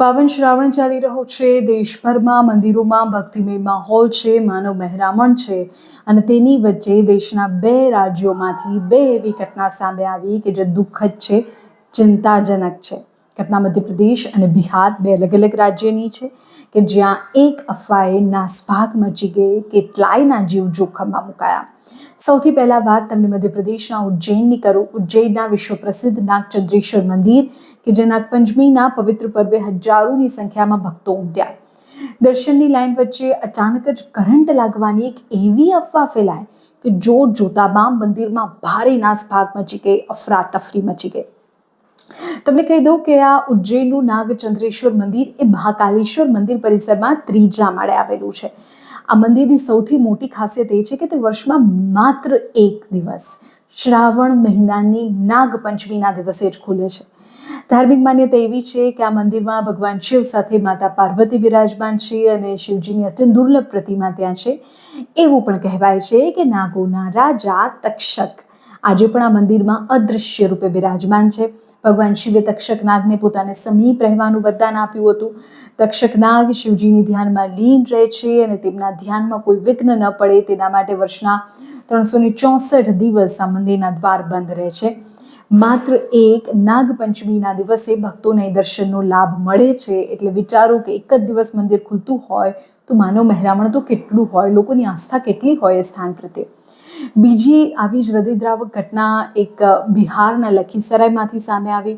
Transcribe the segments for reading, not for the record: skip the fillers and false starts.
પાવન શ્રાવણ ચાલી રહ્યો છે. દેશભરમાં મંદિરોમાં ભક્તિમય માહોલ છે, માનવ મહેરામણ છે અને તેની વચ્ચે દેશના 2 રાજ્યોમાંથી 2 એવી ઘટના સામે આવી કે જે દુઃખદ છે, ચિંતાજનક છે. ઘટના મધ્યપ્રદેશ અને બિહાર 2 અલગ-અલગ રાજ્યની છે કે જ્યાં એક અફવાએ નાસભાગ મચી ગઈ, કેટલાયના જીવ જોખમમાં મુકાયા. સૌથી પહેલાં વાત તમને મધ્યપ્રદેશના ઉજ્જૈનની કરું. ઉજ્જૈનના વિશ્વ પ્રસિદ્ધ નાગચંદ્રેશ્વર મંદિર કે જે નાગપંચમીના પવિત્ર પર્વે હજારોની સંખ્યામાં ભક્તો ઉમટ્યા. દર્શનની લાઈન વચ્ચે અચાનક જ કરંટ લાગવાની એક એવી અફવા ફેલાય કે જોતામાં મંદિરમાં ભારે નાસભાગ મચી ગઈ, અફરાતફરી મચી ગઈ. તમને કહી દઉં કે આ ઉજ્જૈનનું નાગચંદ્રેશ્વર મંદિર એ મહાકાલેશ્વર મંદિર પરિસરમાં 3જા માળે આવેલું છે. આ મંદિરની સૌથી મોટી ખાસિયત એ છે કે તે વર્ષમાં માત્ર એક દિવસ, શ્રાવણ મહિનાની નાગપંચમીના દિવસે જ ખુલે છે. ધાર્મિક માન્યતા એવી છે કે આ મંદિરમાં ભગવાન શિવ સાથે માતા પાર્વતી બિરાજમાન છે અને શિવજીની અત્યંત દુર્લભ પ્રતિમા ત્યાં છે. એવું પણ કહેવાય છે કે નાગોના રાજા તક્ષક આજે પણ આ મંદિરમાં અદૃશ્ય રૂપે બિરાજમાન છે. ભગવાન શિવે તક્ષક નાગને પોતાને સમીપ રહેવાનું વરદાન આપ્યું હતું. તક્ષક નાગ શિવજીની ધ્યાનમાં લીન રહે છે અને તેમના ધ્યાનમાં કોઈ વિઘ્ન ન પડે તેના માટે વર્ષના 364 દિવસ આ મંદિરના દ્વાર બંધ રહે છે. માત્ર એક નાગપંચમીના દિવસે ભક્તોને દર્શનનો લાભ મળે છે. એટલે વિચારો કે એક જ દિવસ મંદિર ખુલતું હોય તો માનવ મહેરામણ તો કેટલું હોય, લોકોની આસ્થા કેટલી હોય એ સ્થાન પ્રત્યે. બીજી આવી જ હૃદયદ્રાવક ઘટના એક બિહારના લખીસરાયમાંથી સામે આવી,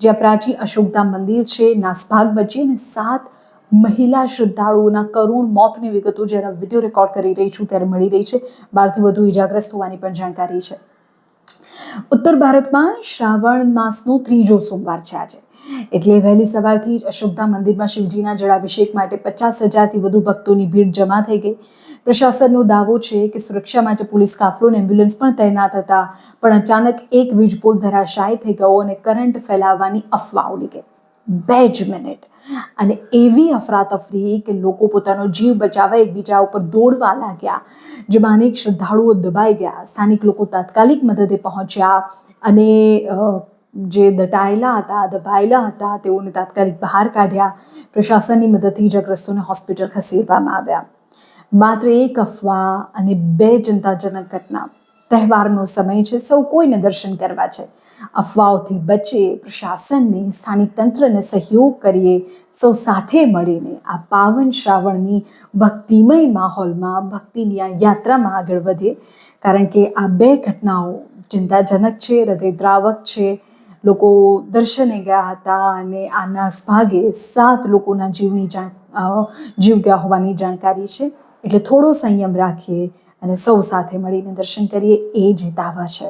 જ્યાં પ્રાચીન અશોકધામ મંદિર છે, નાસભાગ બચી અને 7 મહિલા શ્રદ્ધાળુઓના કરુણ મોતની વિગતો જ્યારે વિડીયો રેકોર્ડ કરી રહી છું ત્યારે મળી રહી છે. 12થી વધુ ઇજાગ્રસ્ત હોવાની પણ જાણકારી છે. ઉત્તર ભારતમાં શ્રાવણ માસનો 3જો સોમવાર છે આજે. એટલે વહેલી સવારથી જ અશોકધામ મંદિરમાં શિવજીના જળાભિષેક માટે 50,000થી વધુ ભક્તોની ભીડ જમા થઈ ગઈ. પ્રશાસનનો દાવો છે કે સુરક્ષા માટે પોલીસ કાફલો અને એમ્બ્યુલન્સ પણ તૈનાત હતા, પણ અચાનક એક વીજપોલ ધરાશાયી થઈ ગયો અને કરંટ ફેલાવવાની અફવા ઉડી ગઈ. 2 જ મિનિટ અને એવી અફરાતફરી કે લોકો પોતાનો જીવ બચાવવા એકબીજા ઉપર દોડવા લાગ્યા, જેમાં અનેક શ્રદ્ધાળુઓ દબાઈ ગયા. સ્થાનિક લોકો તાત્કાલિક મદદે પહોંચ્યા અને જે દબાયેલા હતા તેઓને તાત્કાલિક બહાર કાઢ્યા. પ્રશાસનની મદદથી ઇજાગ્રસ્તોને હોસ્પિટલ ખસેડવામાં આવ્યા. માત્ર એક અફવા અને 2 ચિંતાજનક ઘટના. તહેવારનો સમય છે, સૌ કોઈને દર્શન કરવા છે. અફવાઓથી બચે, પ્રશાસનને, સ્થાનિક તંત્રને સહયોગ કરીએ, સૌ સાથે મળીને આ પાવન શ્રાવણની ભક્તિમય માહોલમાં, ભક્તિની આ યાત્રામાં આગળ વધીએ. કારણ કે આ 2 ઘટનાઓ ચિંતાજનક છે, હૃદયદ્રાવક છે. લોકો દર્શને ગયા હતા અને આ નાસભાગે 7 લોકોના જીવ ગયા હોવાની જાણકારી છે. એટલે થોડો સંયમ રાખીએ અને સૌ સાથે મળીને દર્શન કરીએ, એ જ દાવા છે.